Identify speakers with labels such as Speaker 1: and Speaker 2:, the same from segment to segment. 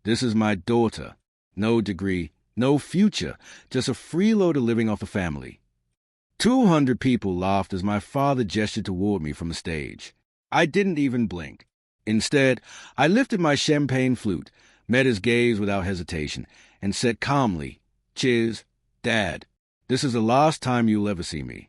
Speaker 1: This is my daughter. No degree, no future, just a freeloader living off the family. 200 people laughed as my father gestured toward me from the stage. I didn't even blink. Instead, I lifted my champagne flute, met his gaze without hesitation, and said calmly, "Cheers, Dad. This is the last time you'll ever see me."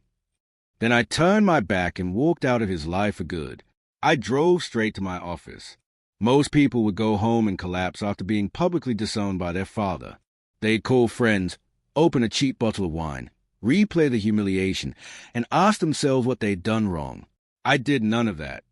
Speaker 1: Then I turned my back and walked out of his life for good. I drove straight to my office. Most people would go home and collapse after being publicly disowned by their father. They'd call friends, open a cheap bottle of wine, replay the humiliation, and ask themselves what they'd done wrong. I did none of that.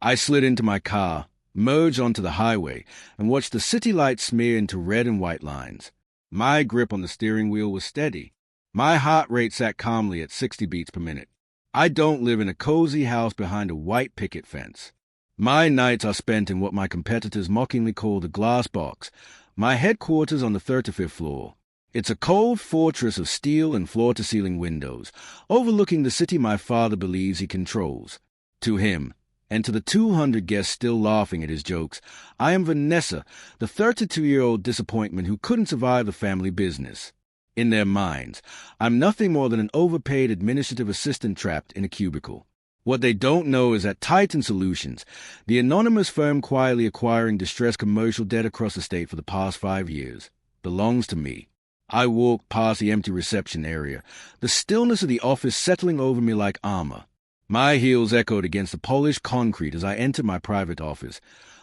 Speaker 1: I slid into my car, merged onto the highway, and watched the city lights smear into red and white lines. My grip on the steering wheel was steady. My heart rate sat calmly at 60 beats per minute. I don't live in a cozy house behind a white picket fence. My nights are spent in what my competitors mockingly call the glass box, my headquarters on the 35th floor. It's a cold fortress of steel and floor-to-ceiling windows, overlooking the city my father believes he controls. To him, and to the 200 guests still laughing at his jokes, I am Vanessa, the 32-year-old disappointment who couldn't survive the family business. In their minds, I'm nothing more than an overpaid administrative assistant trapped in a cubicle. What they don't know is that Titan Solutions, the anonymous firm quietly acquiring distressed commercial debt across the state for the past 5 years, belongs to me. I walked past the empty reception area, the stillness of the office settling over me like armor. My heels echoed against the polished concrete as I entered my private office,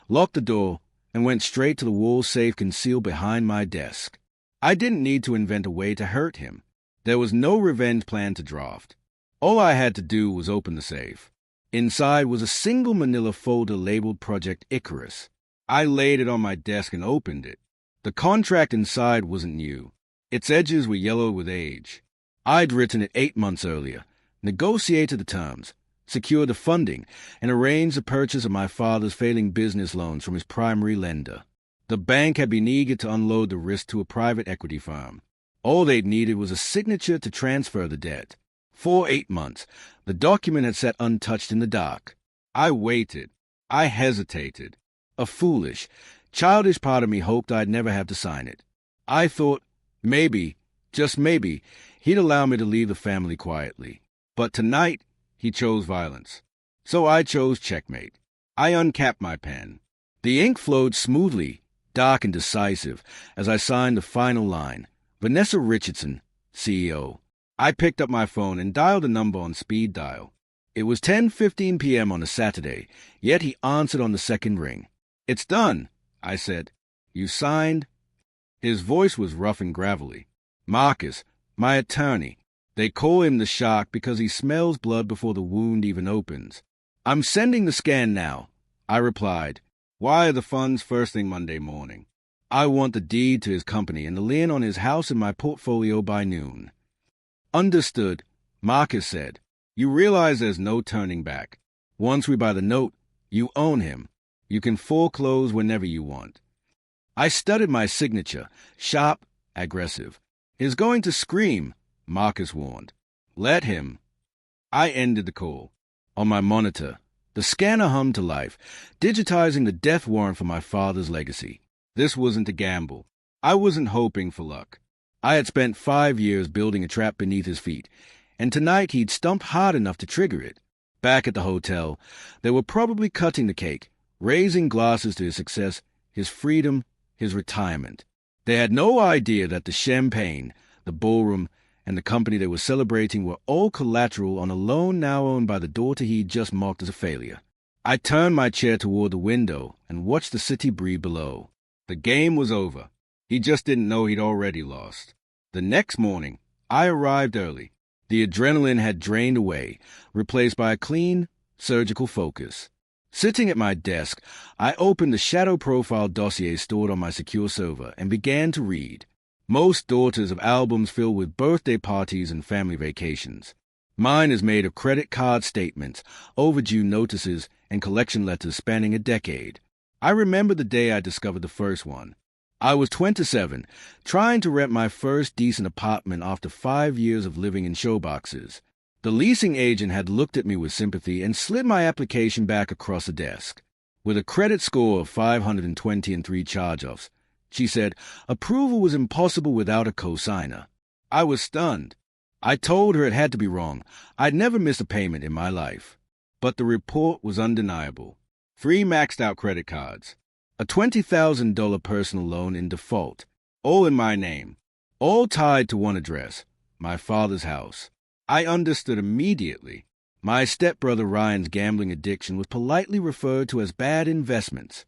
Speaker 1: locked the door, and went straight to the wall safe concealed behind my desk. I didn't need to invent a way to hurt him. There was no revenge plan to draft. All I had to do was open the safe. Inside was a single manila folder labeled Project Icarus. I laid it on my desk and opened it. The contract inside wasn't new. Its edges were yellowed with age. I'd written it 8 months earlier, negotiated the terms, secured the funding, and arranged the purchase of my father's failing business loans from his primary lender. The bank had been eager to unload the risk to a private equity firm. All they'd needed was a signature to transfer the debt. For 8 months, the document had sat untouched in the dark. I waited. I hesitated. A foolish, childish part of me hoped I'd never have to sign it. I thought, maybe, just maybe, he'd allow me to leave the family quietly. But tonight, he chose violence. So I chose checkmate. I uncapped my pen. The ink flowed smoothly, dark and decisive, as I signed the final line. Vanessa Richardson, CEO. I picked up my phone and dialed the number on speed dial. It was 10:15 p.m. on a Saturday, yet he answered on the second ring. "It's done," I said. "You signed?" His voice was rough and gravelly. "Marcus, my attorney. They call him the shark because he smells blood before the wound even opens." "I'm sending the scan now," I replied. "Wire the funds first thing Monday morning. I want the deed to his company and the lien on his house in my portfolio by noon." "Understood," Marcus said. "You realize there's no turning back. Once we buy the note, you own him. You can foreclose whenever you want." I studied my signature, sharp, aggressive. "He's going to scream," Marcus warned. "Let him." I ended the call. On my monitor, the scanner hummed to life, digitizing the death warrant for my father's legacy. This wasn't a gamble. I wasn't hoping for luck. I had spent 5 years building a trap beneath his feet, and tonight he'd stumped hard enough to trigger it. Back at the hotel, they were probably cutting the cake, raising glasses to his success, his freedom, his retirement. They had no idea that the champagne, the ballroom, and the company they were celebrating were all collateral on a loan now owned by the daughter he'd just mocked as a failure. I turned my chair toward the window and watched the city breathe below. The game was over. He just didn't know he'd already lost. The next morning, I arrived early. The adrenaline had drained away, replaced by a clean, surgical focus. Sitting at my desk, I opened the shadow profile dossier stored on my secure server and began to read. Most daughters have albums filled with birthday parties and family vacations. Mine is made of credit card statements, overdue notices, and collection letters spanning a decade. I remember the day I discovered the first one. I was 27, trying to rent my first decent apartment after 5 years of living in showboxes. The leasing agent had looked at me with sympathy and slid my application back across the desk. With a credit score of 520 and 3 charge-offs, She said approval was impossible without a co-signer. I was stunned. I told her it had to be wrong. I'd never missed a payment in my life. But the report was undeniable. 3 maxed-out credit cards, a $20,000 personal loan in default, all in my name, all tied to one address, my father's house. I understood immediately. My stepbrother Ryan's gambling addiction was politely referred to as bad investments.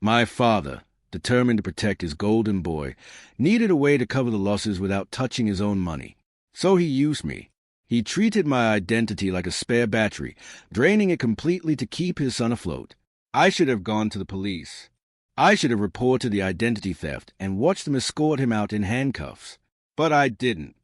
Speaker 1: My father, determined to protect his golden boy, needed a way to cover the losses without touching his own money. So he used me. He treated my identity like a spare battery, draining it completely to keep his son afloat. I should have gone to the police. I should have reported the identity theft and watched them escort him out in handcuffs. But I didn't.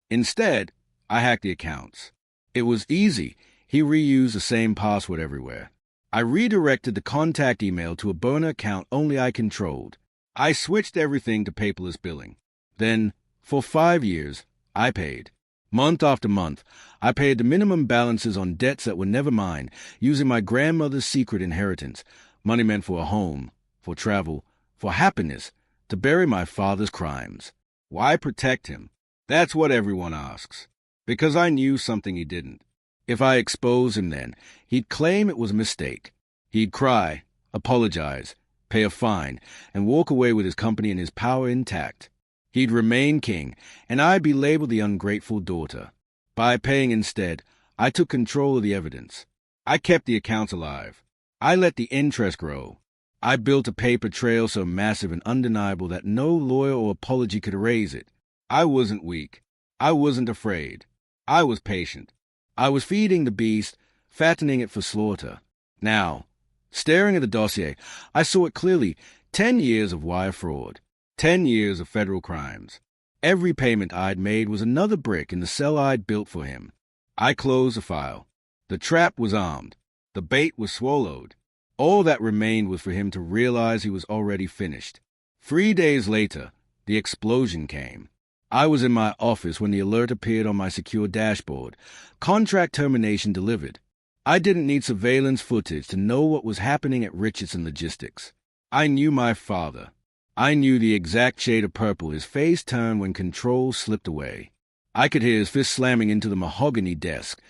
Speaker 1: Instead, I hacked the accounts. It was easy. He reused the same password everywhere. I redirected the contact email to a burner account only I controlled. I switched everything to paperless billing. Then, for 5 years, I paid. Month after month, I paid the minimum balances on debts that were never mine, using my grandmother's secret inheritance, money meant for a home, for travel, for happiness, to bury my father's crimes. Why protect him? That's what everyone asks. Because I knew something he didn't. If I exposed him then, he'd claim it was a mistake. He'd cry, apologize, pay a fine, and walk away with his company and his power intact. He'd remain king, and I'd be labeled the ungrateful daughter. By paying instead, I took control of the evidence. I kept the accounts alive. I let the interest grow. I built a paper trail so massive and undeniable that no lawyer or apology could erase it. I wasn't weak. I wasn't afraid. I was patient. I was feeding the beast, fattening it for slaughter. Now, staring at the dossier, I saw it clearly. 10 years of wire fraud. 10 years of federal crimes. Every payment I'd made was another brick in the cell I'd built for him. I closed the file. The trap was armed. The bait was swallowed. All that remained was for him to realize he was already finished. 3 days later, the explosion came. I was in my office when the alert appeared on my secure dashboard. Contract termination delivered. I didn't need surveillance footage to know what was happening at Richardson Logistics. I knew my father. I knew the exact shade of purple his face turned when control slipped away. I could hear his fist slamming into the mahogany desk,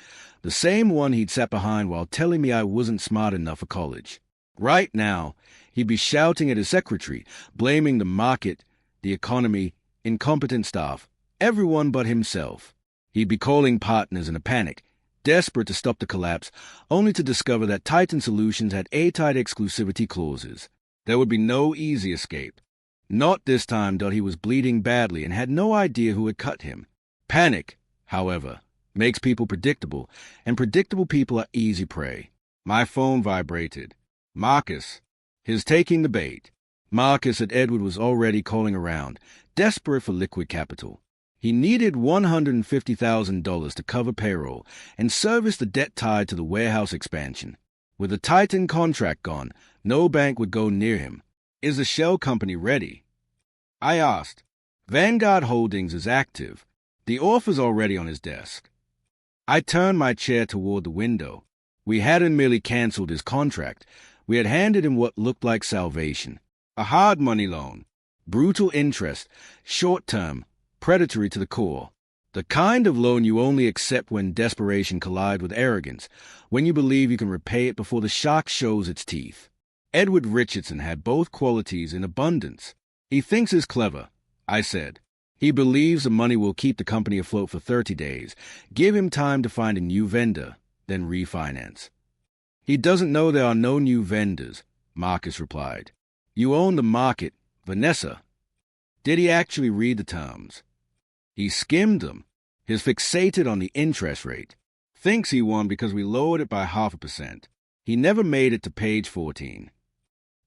Speaker 1: the same one he'd sat behind while telling me I wasn't smart enough for college. Right now, he'd be shouting at his secretary, blaming the market, the economy, incompetent staff, everyone but himself. He'd be calling partners in a panic, desperate to stop the collapse, only to discover that Titan Solutions had airtight exclusivity clauses. There would be no easy escape. Not this time, though he was bleeding badly and had no idea who had cut him. Panic, however, makes people predictable, and predictable people are easy prey. My phone vibrated. Marcus. His taking the bait. Marcus said Edward was already calling around, desperate for liquid capital. He needed $150,000 to cover payroll and service the debt tied to the warehouse expansion. With the Titan contract gone, no bank would go near him. Is the shell company ready? I asked. Vanguard Holdings is active. The offer's already on his desk. I turned my chair toward the window. We hadn't merely canceled his contract. We had handed him what looked like salvation. A hard money loan. Brutal interest. Short-term. Predatory to the core. The kind of loan you only accept when desperation collides with arrogance, when you believe you can repay it before the shark shows its teeth. Edward Richardson had both qualities in abundance. He thinks he's clever, I said. He believes the money will keep the company afloat for 30 days, give him time to find a new vendor, then refinance. He doesn't know there are no new vendors, Marcus replied. You own the market, Vanessa. Did he actually read the terms? He skimmed them. He's fixated on the interest rate. Thinks he won because we lowered it by 0.5%. He never made it to page 14.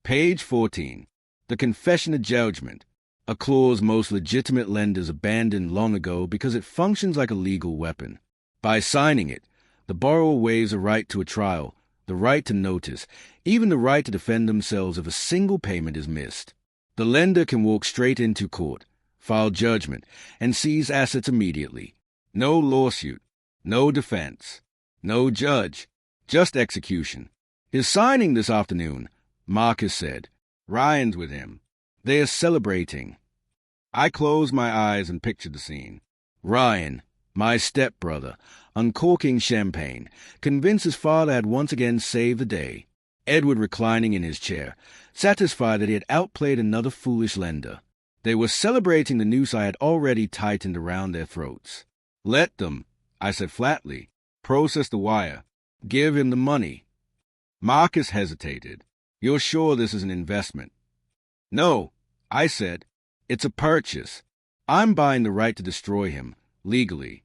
Speaker 1: Page 14. The Confession of Judgment, a clause most legitimate lenders abandoned long ago because it functions like a legal weapon. By signing it, the borrower waives a right to a trial, the right to notice, even the right to defend themselves if a single payment is missed. The lender can walk straight into court, file judgment, and seize assets immediately. No lawsuit, no defense, no judge, just execution. His signing this afternoon, Marcus said. Ryan's with him. They are celebrating. I closed my eyes and pictured the scene. Ryan, my stepbrother, uncorking champagne, convinced his father had once again saved the day. Edward reclining in his chair, satisfied that he had outplayed another foolish lender. They were celebrating the noose I had already tightened around their throats. Let them, I said flatly. Process the wire. Give him the money. Marcus hesitated. You're sure this is an investment? No, I said. It's a purchase. I'm buying the right to destroy him, legally.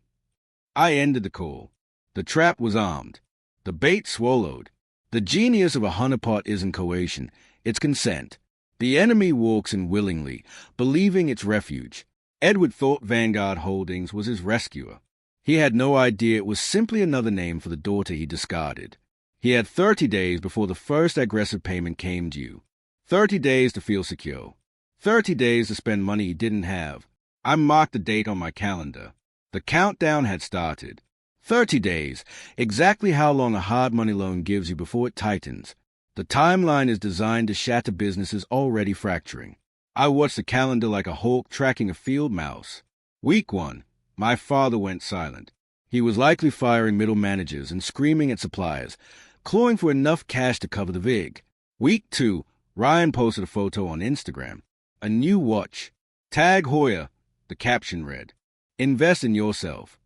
Speaker 1: I ended the call. The trap was armed. The bait swallowed. The genius of a honeypot isn't coercion, it's consent. The enemy walks in willingly, believing it's refuge. Edward thought Vanguard Holdings was his rescuer. He had no idea it was simply another name for the daughter he discarded. He had 30 days before the first aggressive payment came due. 30 days to feel secure. 30 days to spend money he didn't have. I marked the date on my calendar. The countdown had started. 30 days, exactly how long a hard money loan gives you before it tightens. The timeline is designed to shatter businesses already fracturing. I watched the calendar like a hawk tracking a field mouse. Week 1, my father went silent. He was likely firing middle managers and screaming at suppliers, clawing for enough cash to cover the vig. Week 2, Ryan posted a photo on Instagram. A new watch. Tag Hoyer, the caption read. Invest in yourself.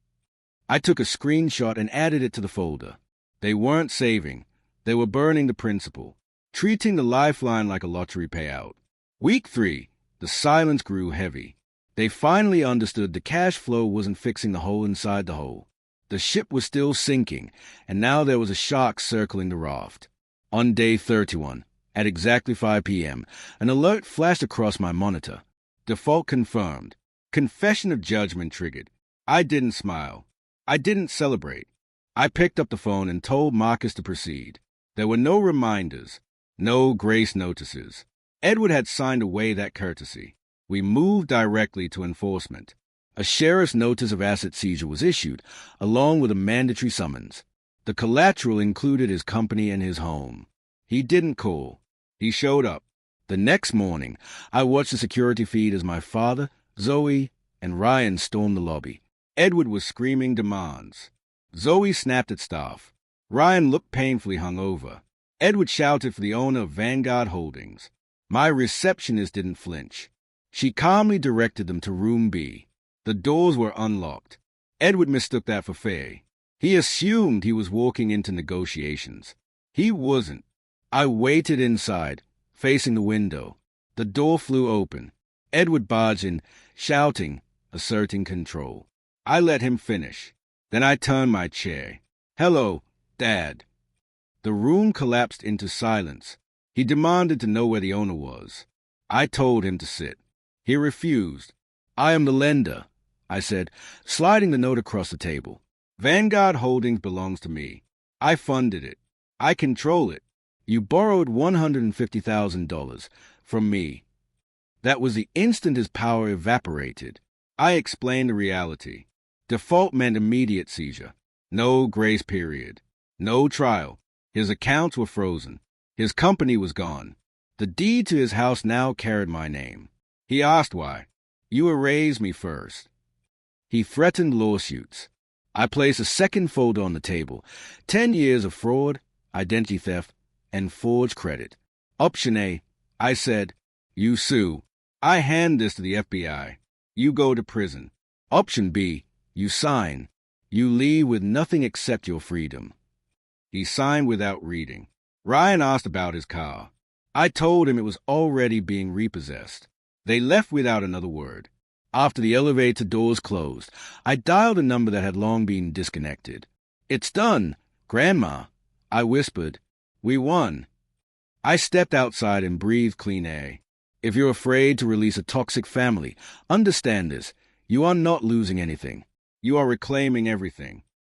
Speaker 1: I took a screenshot and added it to the folder. They weren't saving. They were burning the principal, treating the lifeline like a lottery payout. Week 3, the silence grew heavy. They finally understood the cash flow wasn't fixing the hole inside the hole. The ship was still sinking, and now there was a shark circling the raft. On day 31, at exactly 5 p.m., an alert flashed across my monitor. Default confirmed. Confession of judgment triggered. I didn't smile. I didn't celebrate. I picked up the phone and told Marcus to proceed. There were no reminders, no grace notices. Edward had signed away that courtesy. We moved directly to enforcement. A sheriff's notice of asset seizure was issued, along with a mandatory summons. The collateral included his company and his home. He didn't call. He showed up. The next morning, I watched the security feed as my father, Zoe, and Ryan stormed the lobby. Edward was screaming demands. Zoe snapped at staff. Ryan looked painfully hungover. Edward shouted for the owner of Vanguard Holdings. My receptionist didn't flinch. She calmly directed them to Room B. The doors were unlocked. Edward mistook that for Faye. He assumed he was walking into negotiations. He wasn't. I waited inside, facing the window. The door flew open. Edward barged in, shouting, asserting control. I let him finish. Then I turned my chair. Hello, Dad. The room collapsed into silence. He demanded to know where the owner was. I told him to sit. He refused. I am the lender, I said, sliding the note across the table. Vanguard Holdings belongs to me. I funded it. I control it. You borrowed $150,000 from me. That was the instant his power evaporated. I explained the reality. Default meant immediate seizure. No grace period. No trial. His accounts were frozen. His company was gone. The deed to his house now carried my name. He asked why. You erased me first. He threatened lawsuits. I placed a second folder on the table. 10 years of fraud, identity theft, and forged credit. Option A, I said, you sue. I hand this to the FBI. You go to prison. Option B, you sign. You leave with nothing except your freedom. He signed without reading. Ryan asked about his car. I told him it was already being repossessed. They left without another word. After the elevator doors closed, I dialed a number that had long been disconnected. It's done, Grandma, I whispered. We won. I stepped outside and breathed clean air. If you're afraid to release a toxic family, understand this. You are not losing anything. You are reclaiming everything.